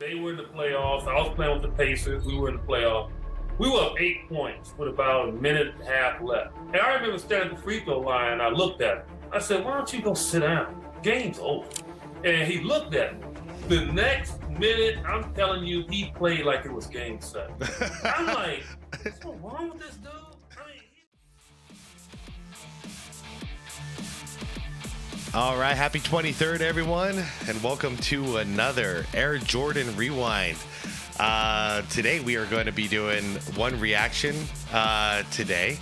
They were in the playoffs. I was playing with the Pacers. We were in the playoffs. We were up 8 points with about a minute and a half left. And I remember standing at the free throw line. I looked at him. I said, why don't you go sit down? Game's over. And he looked at me. The next minute, I'm telling you, he played like it was game 7. I'm like, what's wrong with this dude? All right, happy 23rd, everyone, and welcome to another Air Jordan Rewind. Today we are going to be doing one reaction today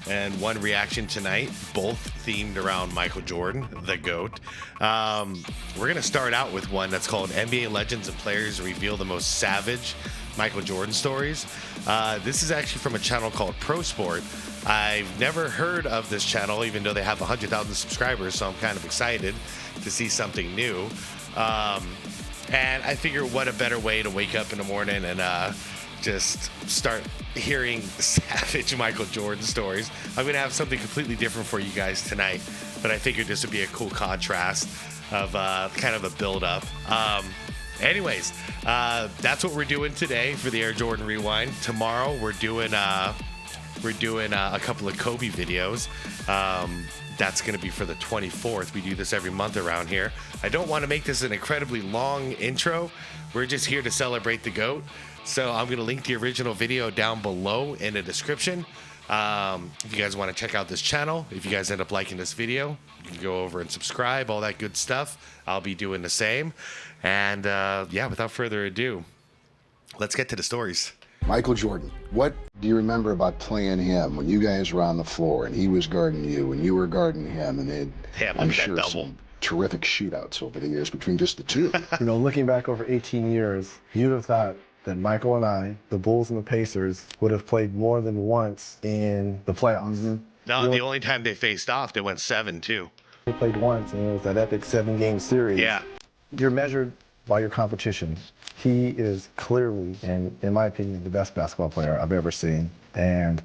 and one reaction tonight, both themed around Michael Jordan, the GOAT. We're going to start out with one that's called NBA Legends and Players Reveal the Most Savage Michael Jordan Stories. This is actually from a channel called Pro Sport. I've never heard of this channel, even though they have 100,000 subscribers, so I'm kind of excited to see something new. And I figure what a better way to wake up in the morning and just start hearing savage Michael Jordan stories. I'm going to have something completely different for you guys tonight, but I figured this would be a cool contrast of kind of a build-up. Anyways, that's what we're doing today for the Air Jordan Rewind. Tomorrow we're doing a couple of Kobe videos. That's going to be for the 24th. We do this every month around here. I don't want to make this an incredibly long intro. We're just here to celebrate the GOAT. So I'm going to link the original video down below in the description. If you guys want to check out this channel, if you guys end up liking this video, you can go over and subscribe, all that good stuff. I'll be doing the same. And yeah, without further ado, let's get to the stories. Michael Jordan, what do you remember about playing him when you guys were on the floor and he was guarding you and you were guarding him, and I'm sure some terrific shootouts over the years between just the two. You know, looking back over 18 years, you'd have thought that Michael and I, the Bulls and the Pacers, would have played more than once in the playoffs. Mm-hmm. No, the only time they faced off, they went 7-2. We played once, and it was that epic 7-game series. Yeah. You're measured by your competition. He is clearly, and in my opinion, the best basketball player I've ever seen. And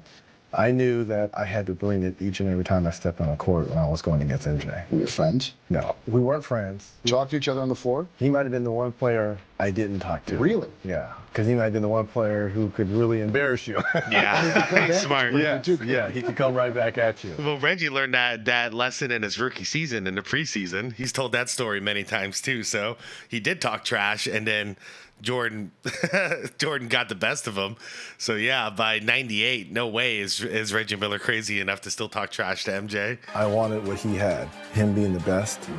I knew that I had to bring it each and every time I stepped on the court when I was going against MJ. Were you friends? No, we weren't friends. Talk to each other on the floor? He might have been the one player I didn't talk to. Really? Yeah, because he might have been the one player who could really embarrass you. Yeah, smart. Yeah, he could come right back at you. Well, Reggie learned that lesson in his rookie season, in the preseason. He's told that story many times too. So he did talk trash, and then Jordan got the best of him. So yeah, by 98, no way is Reggie Miller crazy enough to still talk trash to MJ. I wanted what he had, him being the best,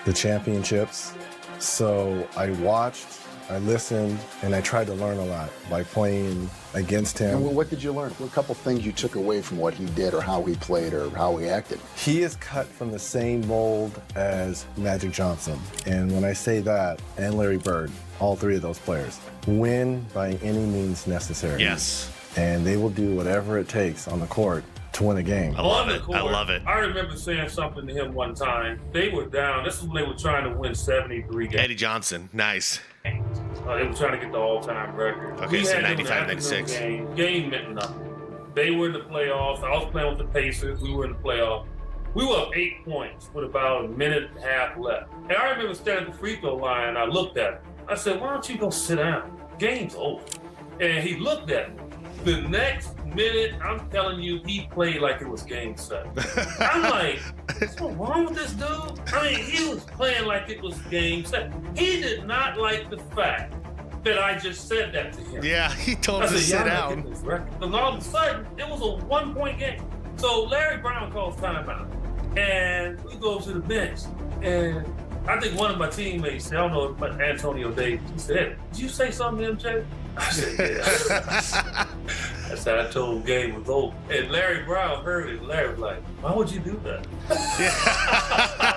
the championships. So I watched, I listened, and I tried to learn a lot by playing against him. And what did you learn? What a couple things you took away from what he did or how he played or how he acted? He is cut from the same mold as Magic Johnson. And when I say that, and Larry Bird, all three of those players, win by any means necessary. Yes. And they will do whatever it takes on the court to win a game. I love it. I love it. I remember saying something to him one time. They were down. This is when they were trying to win 73 games. Eddie Johnson, nice. They were trying to get the all-time record. Okay, so 95, 96. Game meant nothing. They were in the playoffs. I was playing with the Pacers. We were in the playoffs. We were up 8 points with about a minute and a half left. And I remember standing at the free throw line. I looked at him. I said, why don't you go sit down? Game's over. And he looked at me. The next minute, I'm telling you, he played like it was game 7. I'm like, what's wrong with this dude? I mean, he was playing like it was game 7. He did not like the fact that I just said that to him. Yeah, he told him to sit down. And all of a sudden, it was a 1-point game. So Larry Brown calls timeout. And we go to the bench. And I think one of my teammates, I don't know, but Antonio Davis, he said, did you say something to MJ? I said, yeah. I said, I told game was over. And Larry Brown heard it. Larry was like, why would you do that?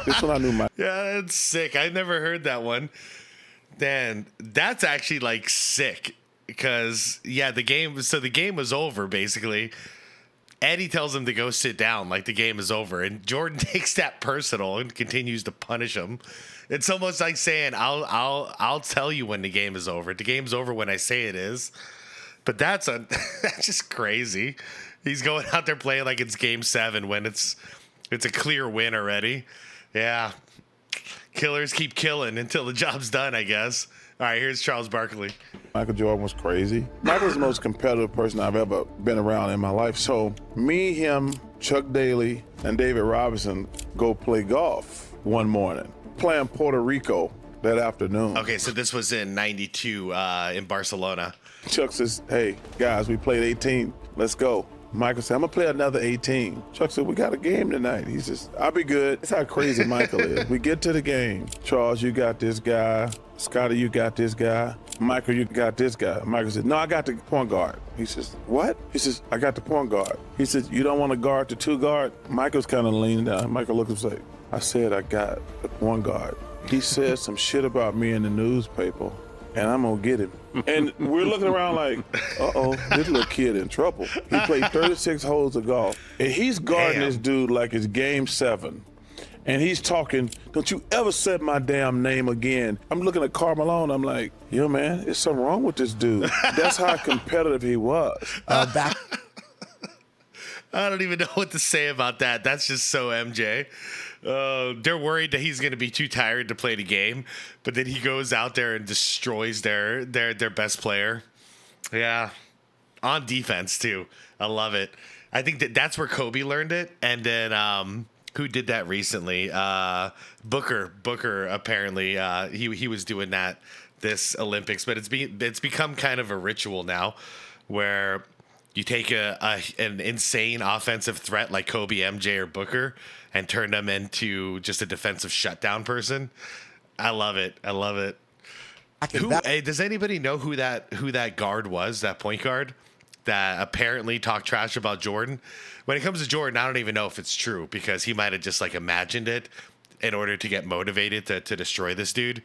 This one I knew my. Yeah, that's sick. I never heard that one. Dan, that's actually like sick because yeah, the game was over basically. Eddie tells him to go sit down, like the game is over, and Jordan takes that personal and continues to punish him. It's almost like saying, "I'll tell you when the game is over. The game's over when I say it is." But that's just crazy. He's going out there playing like it's game 7 when it's a clear win already. Yeah, killers keep killing until the job's done, I guess. All right, here's Charles Barkley. Michael Jordan was crazy. Michael's the most competitive person I've ever been around in my life. So me, him, Chuck Daly, and David Robinson go play golf one morning, playing Puerto Rico that afternoon. Okay, so this was in 92 in Barcelona. Chuck says, hey, guys, we played 18. Let's go. Michael said, I'm going to play another 18. Chuck said, we got a game tonight. He says, I'll be good. That's how crazy Michael is. We get to the game. Charles, you got this guy. Scotty, you got this guy. Michael, you got this guy. Michael said, no, I got the point guard. He says, what? He says, I got the point guard. He says, you don't want to guard the two guard? Michael's kind of leaning down. Michael looks and says, I said I got the point guard. He said some shit about me in the newspaper, and I'm going to get him. And we're looking around like, uh-oh, this little kid in trouble. He played 36 holes of golf, and he's guarding this dude like it's game 7. And he's talking, don't you ever say my damn name again. I'm looking at Carmelo, I'm like, yo, man, there's something wrong with this dude. That's how competitive he was. I don't even know what to say about that. That's just so MJ. They're worried that he's going to be too tired to play the game, but then he goes out there and destroys their best player. Yeah, on defense too. I love it. I think that's where Kobe learned it, and then who did that recently? Booker apparently he was doing that this Olympics, but it's become kind of a ritual now, where you take an insane offensive threat like Kobe, MJ, or Booker and turn them into just a defensive shutdown person. I love it. Hey, does anybody know who that guard was, that point guard that apparently talked trash about Jordan? When it comes to Jordan, I don't even know if it's true, because he might have just like imagined it in order to get motivated to destroy this dude.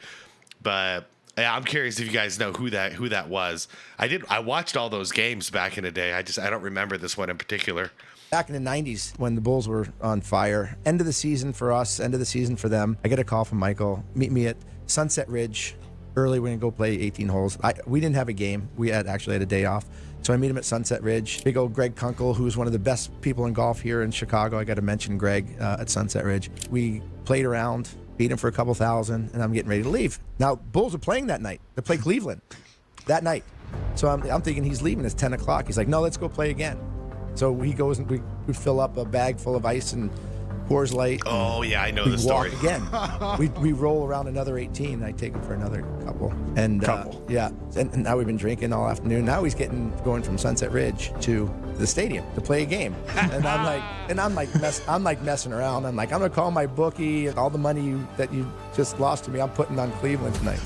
But yeah, I'm curious if you guys know who that was. I watched all those games back in the day. I don't remember this one in particular. Back in the 90s, when the Bulls were on fire, end of the season for us, end of the season for them, I get a call from Michael, meet me at Sunset Ridge early. We're going to go play 18 holes. We didn't have a game. We actually had a day off. So I meet him at Sunset Ridge. Big old Greg Kunkel, who's one of the best people in golf here in Chicago. I got to mention Greg at Sunset Ridge. We played around, beat him for a couple thousand, and I'm getting ready to leave. Now, Bulls are playing that night. They play Cleveland that night. So I'm thinking he's leaving. It's 10 o'clock. He's like, no, let's go play again. So he goes and we fill up a bag full of ice and Coors Light. Oh, yeah, I know the story. Walk again. we roll around another 18, and I take him for another couple. And yeah, and now we've been drinking all afternoon. Now he's going from Sunset Ridge to the stadium to play a game. And I'm like messing around. I'm like, I'm gonna call my bookie. All the money that you just lost to me, I'm putting on Cleveland tonight.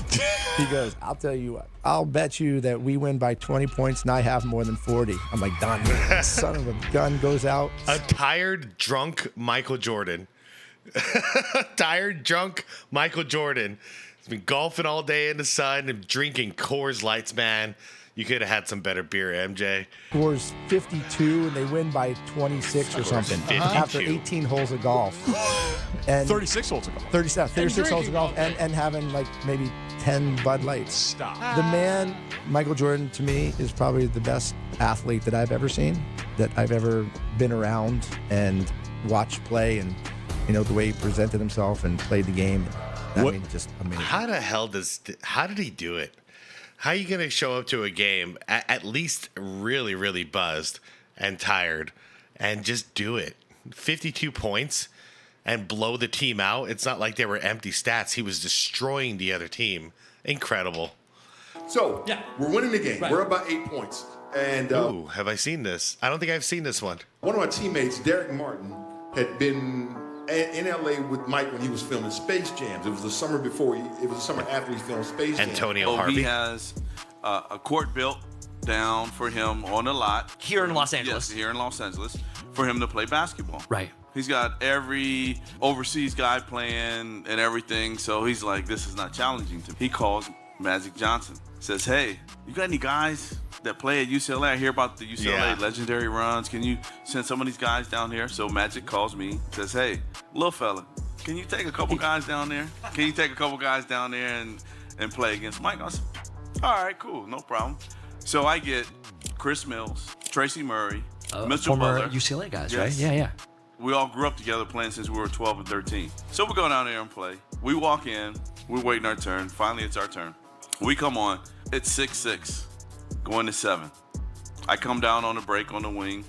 He goes, I'll tell you what, I'll bet you that we win by 20 points and I have more than 40. I'm like, done. Son of a gun goes out. A tired, drunk Michael Jordan. Tired, drunk Michael Jordan. He's been golfing all day in the sun and drinking Coors Lights, man. You could have had some better beer, MJ. Scores 52 and they win by 26 or something after 18 holes of golf. And 36 holes of golf. 36 holes of golf and having like maybe 10 Bud Lights. Stop. The man, Michael Jordan, to me, is probably the best athlete that I've ever seen, that I've ever been around and watched play, and the way he presented himself and played the game. I mean, just amazing. How did he do it? How are you going to show up to a game at least really, really buzzed and tired and just do it? 52 points and blow the team out. It's not like they were empty stats. He was destroying the other team. Incredible. So, we're winning the game. Right. We're up by 8 points. And ooh, have I seen this? I don't think I've seen this one. One of my teammates, Derek Martin, had been in LA with Mike when he was filming Space Jams. It was the summer before. It was the summer after he filmed Space Jams. Antonio Harvey. He has a court built down for him on the lot here in Los Angeles. Yes, here in Los Angeles, for him to play basketball. Right. He's got every overseas guy playing and everything, so he's like, this is not challenging to me. He calls Magic Johnson, says, hey, you got any guys that play at UCLA? I hear about the UCLA legendary runs. Can you send some of these guys down here? So Magic calls me, says, hey, little fella, can you take a couple guys down there? Can you take a couple guys down there and play against Mike? I said, all right, cool, no problem. So I get Chris Mills, Tracy Murray, Mitchell former Butler. UCLA guys, Yes. right? Yeah. We all grew up together playing since we were 12 and 13. So we go down there and play. We walk in, we're waiting our turn. Finally, it's our turn. We come on. It's 6-6, going to 7. I come down on the break on the wing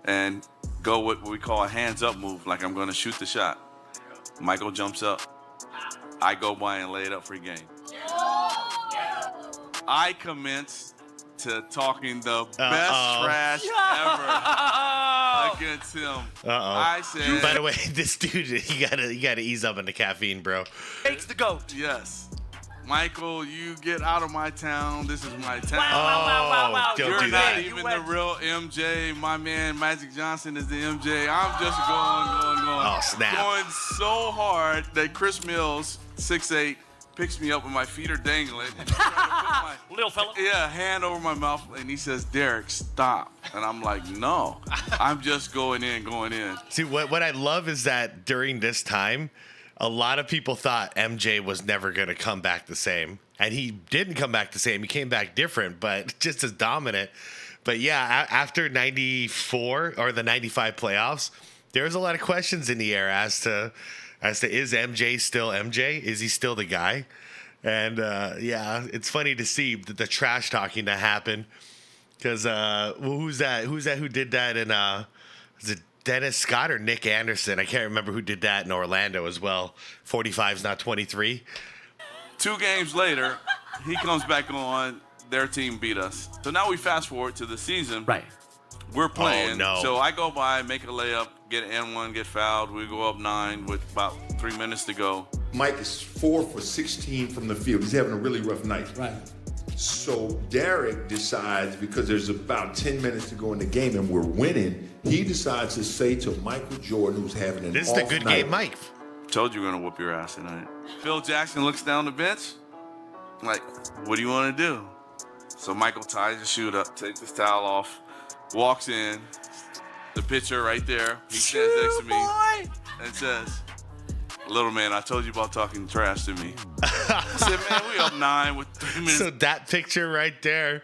and go with what we call a hands-up move, like I'm going to shoot the shot. Michael jumps up. I go by and lay it up for game. I commence to talking the best trash ever against him. I said, by the way, this dude, you gotta ease up on the caffeine, bro. Takes the goat. yes. Michael, you get out of my town. This is my town. Wow. Don't You're do not that. even the real MJ. My man, Magic Johnson, is the MJ. I'm just going. Oh, snap. Going so hard that Chris Mills, 6'8", picks me up and my feet are dangling. And he's trying to put my, Little fella. yeah, hand over my mouth. And he says, Derek, stop. And I'm like, no, I'm just going in. See, what I love is that during this time, a lot of people thought MJ was never going to come back the same. And he didn't come back the same. He came back different, but just as dominant. But yeah, after 94 or the 95 playoffs, there was a lot of questions in the air as to is MJ still MJ? Is he still the guy? And yeah, it's funny to see the trash talking that happened. Because who's that? Who did that in is it Dennis Scott or Nick Anderson? I can't remember who did that in Orlando as well. 45's not 23. 2 games later, he comes back on. Their team beat us. So now we fast forward to the season. Right. We're playing. Oh, no. So I go by, make a layup, get an N1, get fouled. We go up 9 with about 3 minutes to go. Mike is 4 for 16 from the field. He's having a really rough night. Right. So Derek decides, because there's about 10 minutes to go in the game and we're winning, he decides to say to Michael Jordan, who's having an This is the off good night, game, Mike. Told you we're going to whoop your ass tonight. Phil Jackson looks down the bench. Like, what do you want to do? So Michael ties his shoe up, takes his towel off, walks in. The pitcher right there. He stands next to me and says, little man, I told you about talking trash to me. I said, man, we up 9 with 3 minutes. So that picture right there,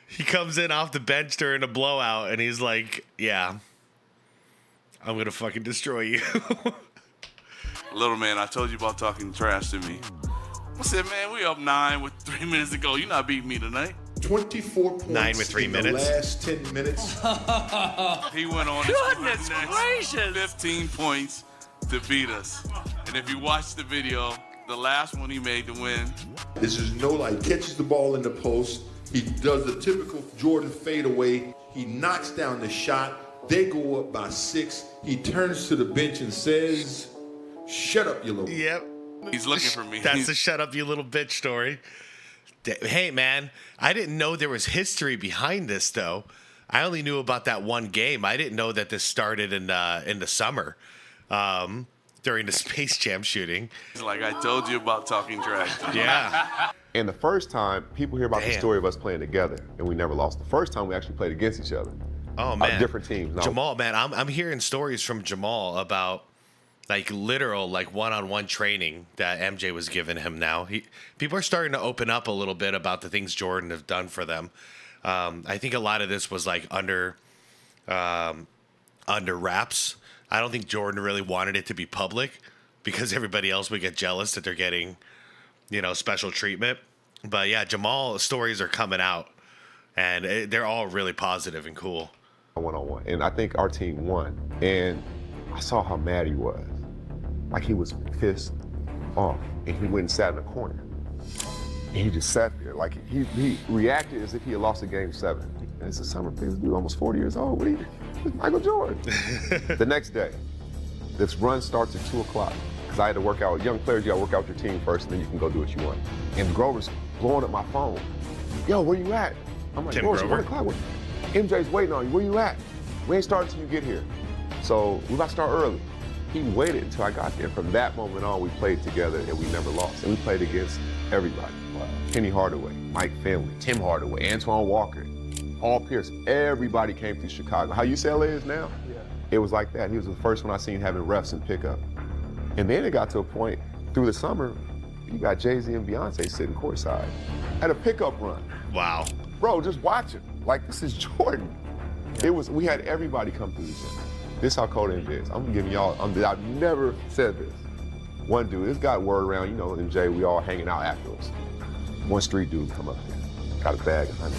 he comes in off the bench during a blowout, and he's like, yeah, I'm going to fucking destroy you. Little man, I told you about talking trash to me. I said, man, we up 9 with 3 minutes to go. You're not beating me tonight. 24 points 9 with 3 in minutes. the last 10 minutes. He went on Goodness the next gracious. 15 points to beat us. And if you watch the video, the last one he made to win. This is no like catches the ball in the post. He does the typical Jordan fadeaway. He knocks down the shot. They go up by 6. He turns to the bench and says, "Shut up, you little." Yep. He's looking for me. That's the shut up, you little bitch story. Hey, man, I didn't know there was history behind this, though. I only knew about that one game. I didn't know that this started in the summer during the Space Jam shooting. He's like, I told you about talking trash. Yeah. And the first time, people hear about the Damn. story of us playing together, and we never lost. The first time we actually played against each other. Oh, man. Different teams. Now, Jamal, man, I'm hearing stories from Jamal about like literal like one-on-one training that MJ was giving him now. People are starting to open up a little bit about the things Jordan have done for them. I think a lot of this was like under wraps. I don't think Jordan really wanted it to be public because everybody else would get jealous that they're getting, special treatment. But yeah, Jamal stories are coming out and they're all really positive and cool. one-on-one. And I think our team won. And I saw how mad he was. Like he was pissed off. And he went and sat in the corner. And he just sat there. Like he reacted as if he had lost a game 7. And it's a summer thing. This dude almost 40 years old. It's Michael Jordan. The next day, this run starts at 2 o'clock. Because I had to work out. Young players, you got to work out your team first, and then you can go do what you want. And Grover's blowing up my phone. Yo, where you at? I'm like, Grover, it's 1 o'clock. MJ's waiting on you. Where you at? We ain't starting until you get here. So we got to start early. He waited until I got there. From that moment on, we played together and we never lost. And we played against everybody. Kenny Hardaway, Mike Finley, Tim Hardaway, Antoine Walker, Paul Pierce. Everybody came through Chicago. How UCLA is now? Yeah. It was like that. He was the first one I seen having refs and pickup. And then it got to a point through the summer, you got Jay-Z and Beyonce sitting courtside at a pickup run. Wow. Bro, just watch it. Like, this is Jordan. We had everybody come through this gym. This is how cold it is. I'm giving y'all, I've never said this. One dude, this got word around, and Jay, we all hanging out afterwards. One street dude come up there, got a bag of honey.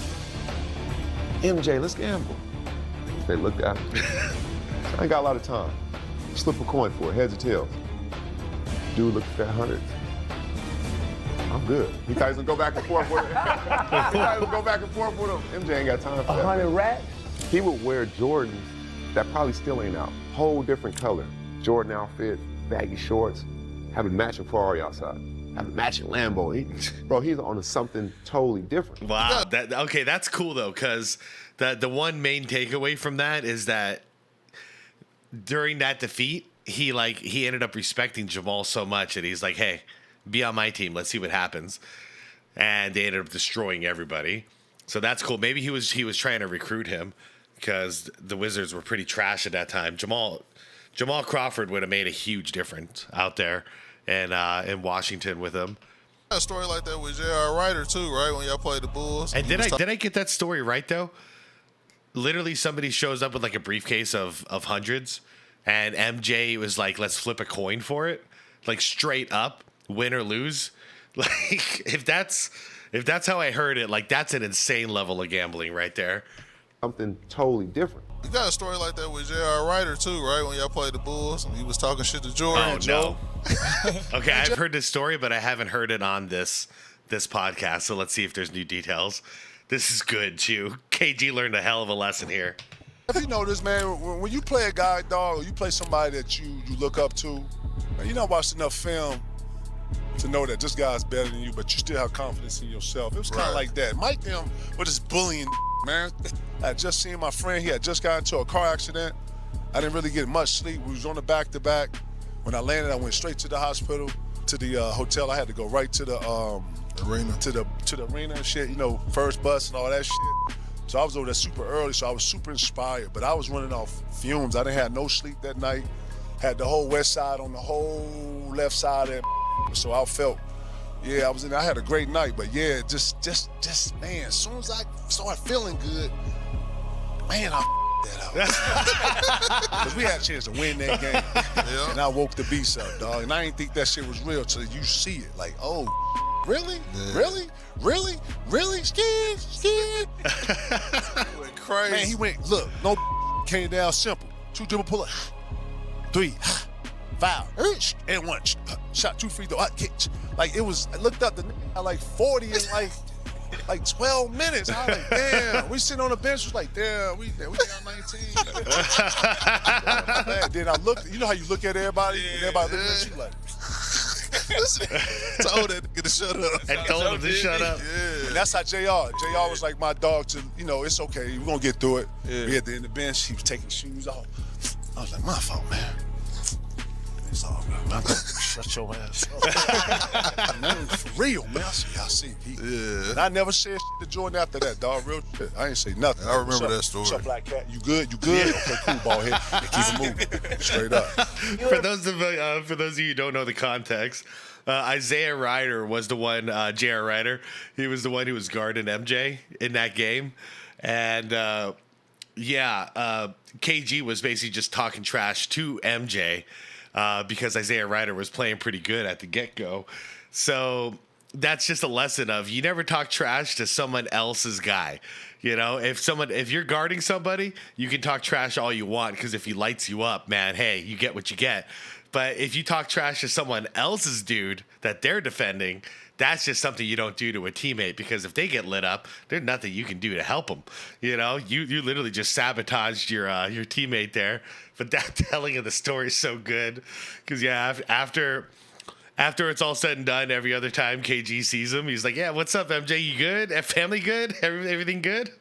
MJ, let's gamble. They looked at him. I ain't got a lot of time. Slip a coin for it, heads or tails. Dude looked at that 100. I'm good. He thought he was gonna go back and forth with him. He thought he was gonna go back and forth with him. MJ ain't got time for that. 100 racks? He would wear Jordans that probably still ain't out. Whole different color. Jordan outfit, baggy shorts, have a matching Ferrari outside. Have a matching Lambo. He's on to something totally different. Wow. Okay, that's cool though, because the one main takeaway from that is that during that defeat, he ended up respecting Jamal so much that he's like, hey, be on my team. Let's see what happens. And they ended up destroying everybody. So that's cool. Maybe he was trying to recruit him because the Wizards were pretty trash at that time. Jamal Crawford would have made a huge difference out there in Washington with him. A story like that with J.R. Ryder too, right? When y'all played the Bulls. And did I get that story right though? Literally, somebody shows up with like a briefcase of hundreds, and MJ was like, "Let's flip a coin for it," like straight up, win or lose. Like if that's how I heard it, like that's an insane level of gambling right there. Something totally different. You got a story like that with J.R. Ryder too, right? When y'all played the Bulls, and he was talking shit to Jordan. Oh no. Okay, I've heard this story, but I haven't heard it on this podcast. So let's see if there's new details. This is good, Chew. KG learned a hell of a lesson here. If you notice, man, when you play a guy, dog, or you play somebody that you look up to, man, you don't watch enough film to know that this guy's better than you, but you still have confidence in yourself. It was kind of like that. Mike them with this bullying, man. I had just seen my friend. He had just got into a car accident. I didn't really get much sleep. We was on the back-to-back. When I landed, I went straight to the hospital, to the hotel. I had to go right to the arena, to the arena and shit. You know, first bus and all that shit. So I was over there super early. So I was super inspired. But I was running off fumes. I didn't have no sleep that night. Had the whole west side on the whole left side of it. So I felt, I was in. I had a great night. But yeah, just man. As soon as I started feeling good, man, I that out. Because we had a chance to win that game. Yeah. And I woke the beast up, dog. And I didn't think that shit was real till you see it. Like, oh, really? Yeah. Really? Scared? Went crazy. Man, he went, look, no came down simple. 2 dribble pull up. 3, foul, and 1. Shot 2 free throw. Like, it was, I looked up, the nigga had like 40 in like 12 minutes. I was like, damn. We sitting on the bench, was like, damn, we down 19. Then I looked, you know how you look at everybody? And everybody looking at you like, told that nigga to shut up. I told him to shut up. Yeah. And that's how JR was like my dog to, it's okay. We're going to get through it. Yeah. We at the end of the bench. He was taking shoes off. I was like, my fault, man. It's all good. I'm gonna shut your ass up. Man, for real, man. I see. Yeah. And I never said shit to Jordan after that, dog. Real shit. I ain't say nothing. I remember that story. What's up, Black Cat? You good? Yeah. Okay, cool, ball head. Keep it moving. Straight up. For those of you who don't know the context, Isaiah Ryder was the one, J.R. Ryder. He was the one who was guarding MJ in that game. And, KG was basically just talking trash to MJ because Isaiah Ryder was playing pretty good at the get-go. So that's just a lesson of you never talk trash to someone else's guy. You know, if you're guarding somebody, you can talk trash all you want because if he lights you up, man, hey, you get what you get. But if you talk trash to someone else's dude that they're defending, that's just something you don't do to a teammate because if they get lit up, there's nothing you can do to help them. You know, you literally just sabotaged your teammate there. But that telling of the story is so good because after it's all said and done, every other time KG sees him, he's like, "Yeah, what's up, MJ? You good? Family good? Everything good?"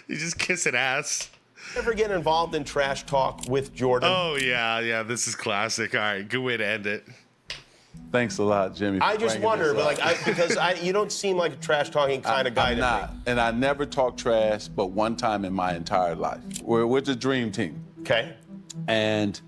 He's just kissing ass. Ever get involved in trash talk with Jordan? Oh yeah. This is classic. All right, good way to end it. Thanks a lot, Jimmy. I just wonder, because you don't seem like a trash talking kind of guy. I'm not, and I never talk trash, but one time in my entire life. We're the dream team. Okay. And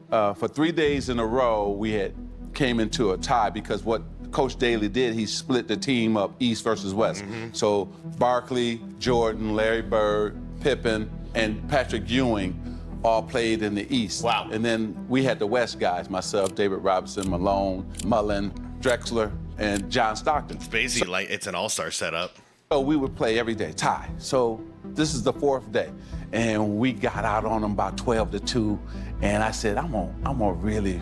for 3 days in a row, we had came into a tie because what Coach Daly did, he split the team up East versus West. Mm-hmm. So Barkley, Jordan, Larry Bird, Pippen, and Patrick Ewing all played in the East. Wow. And then we had the West guys, myself, David Robinson, Malone, Mullen, Drexler, and John Stockton. It's basically like it's an all-star setup. So we would play every day, tie. So this is the 4th day, and we got out on him about 12-2, and I said, I'm gonna really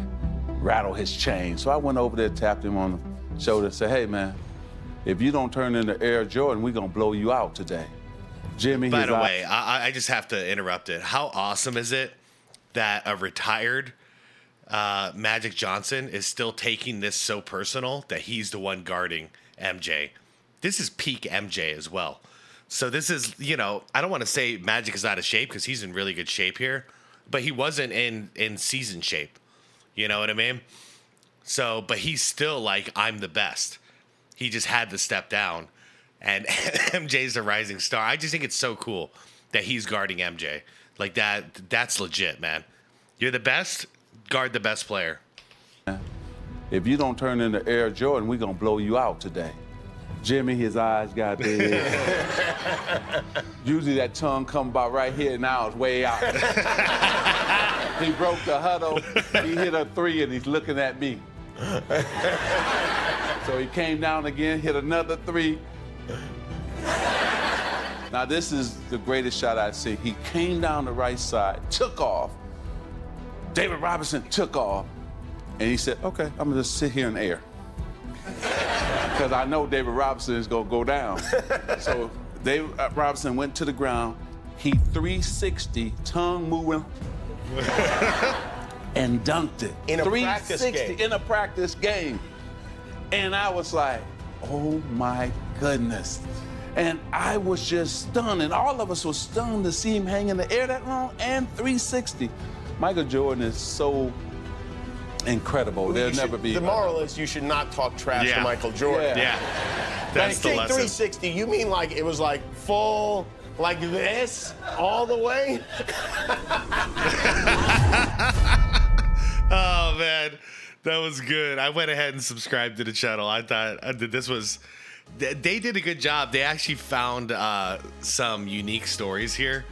rattle his chain. So I went over there, tapped him on the shoulder, and said, hey man, if you don't turn into Air Jordan, we're gonna blow you out today. Jimmy. By the way, I just have to interrupt it. How awesome is it that a retired Magic Johnson is still taking this so personal that he's the one guarding MJ? This is peak MJ as well. So this is, you know, I don't want to say Magic is out of shape because he's in really good shape here, but he wasn't in season shape. You know what I mean? So, but he's still like, I'm the best. He just had to step down, and MJ's a rising star. I just think it's so cool that he's guarding MJ. Like that's legit, man. You're the best, guard the best player. If you don't turn into Air Jordan, we're gonna blow you out today. Jimmy, his eyes got big. Usually that tongue come about right here, now it's way out. He broke the huddle, he hit a 3, and he's looking at me. So he came down again, hit another 3. Now this is the greatest shot I've seen. He came down the right side, took off. David Robinson took off, and he said, okay, I'm gonna just sit here in the air. Because I know David Robinson is gonna go down. So David Robinson went to the ground, he 360, tongue moving, and dunked it. In a practice game. In a practice game. And I was like, oh my goodness. And I was just stunned, and all of us were stunned to see him hang in the air that long and 360. Michael Jordan is so incredible. There'll never be. The moral is you should not talk trash to Michael Jordan. Yeah. That's the lesson. 360, you mean like it was like full, like this, all the way? Oh, man. That was good. I went ahead and subscribed to the channel. I thought this was... They did a good job. They actually found some unique stories here.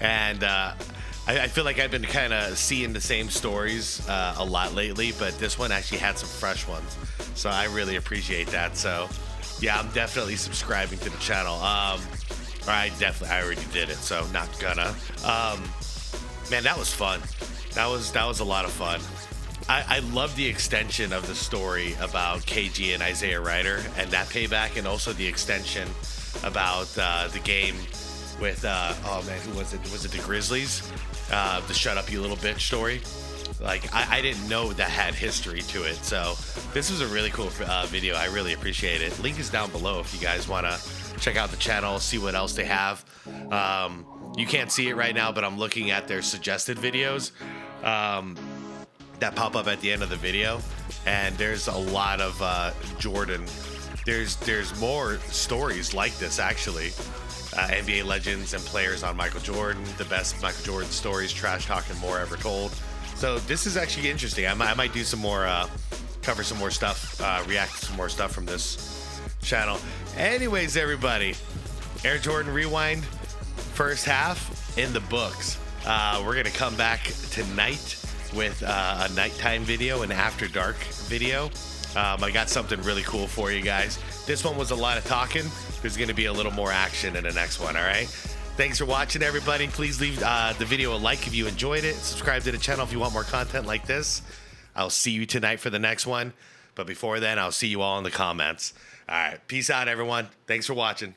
And I feel like I've been kind of seeing the same stories a lot lately, but this one actually had some fresh ones. So I really appreciate that. So, yeah, I'm definitely subscribing to the channel. I already did it, so not gonna. Man, that was fun. That was a lot of fun. I love the extension of the story about KG and Isaiah Ryder and that payback, and also the extension about the game with oh man, who was it? Was it the Grizzlies? The "Shut Up, You Little Bitch" story. Like I didn't know that had history to it. So this was a really cool video. I really appreciate it. Link is down below if you guys want to check out the channel, see what else they have. You can't see it right now, but I'm looking at their suggested videos. That pop up at the end of the video, and there's a lot of Jordan. There's more stories like this actually. NBA legends and players on Michael Jordan, the best Michael Jordan stories, trash talking more ever told. So this is actually interesting. I might do some more, cover some more stuff, react to some more stuff from this channel. Anyways, everybody, Air Jordan Rewind first half in the books. We're gonna come back tonight with a nighttime video, an after dark video. I got something really cool for you guys. This one was a lot of talking. There's going to be a little more action in the next one, all right? Thanks for watching, everybody. Please leave the video a like if you enjoyed it. Subscribe to the channel if you want more content like this. I'll see you tonight for the next one. But before then, I'll see you all in the comments. All right, peace out, everyone. Thanks for watching.